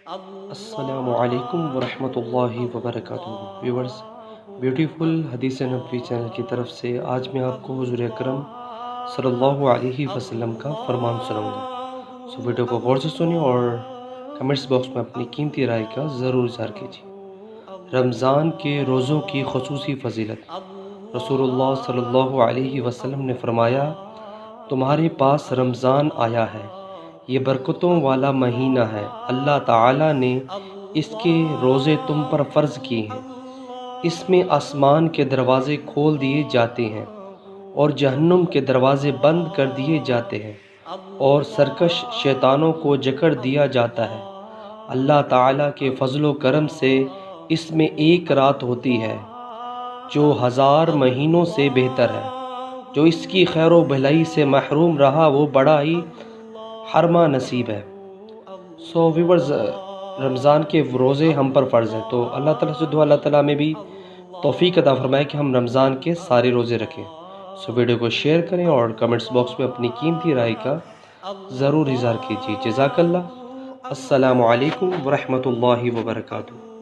السلام علیکم ورحمۃ اللہ وبرکاتہ ویورز، بیوٹیفل حدیث نبوی چینل کی طرف سے آج میں آپ کو حضور اکرم صلی اللہ علیہ وسلم کا فرمان سناؤں گا۔ ویڈیو کو غور سے سنیں اور کمنٹس باکس میں اپنی قیمتی رائے کا ضرور اظہار کیجیے۔ رمضان کے روزوں کی خصوصی فضیلت۔ رسول اللہ صلی اللہ علیہ وسلم نے فرمایا، تمہارے پاس رمضان آیا ہے، یہ برکتوں والا مہینہ ہے۔ اللہ تعالیٰ نے اس کے روزے تم پر فرض کیے ہیں۔ اس میں آسمان کے دروازے کھول دیے جاتے ہیں اور جہنم کے دروازے بند کر دیے جاتے ہیں اور سرکش شیطانوں کو جکڑ دیا جاتا ہے۔ اللہ تعالیٰ کے فضل و کرم سے اس میں ایک رات ہوتی ہے جو 1000 مہینوں سے بہتر ہے۔ جو اس کی خیر و بھلائی سے محروم رہا وہ بڑا ہی حرمہ نصیب ہے۔ ویورز، رمضان کے روزے ہم پر فرض ہیں، تو اللہ تعالیٰ سے دعا اللہ تعالیٰ میں بھی توفیق عطا فرمائے کہ ہم رمضان کے سارے روزے رکھیں۔ ویڈیو کو شیئر کریں اور کمنٹس باکس میں اپنی قیمتی رائے کا ضرور اظہار کیجیے۔ جزاک اللہ۔ السلام علیکم ورحمۃ اللہ وبرکاتہ۔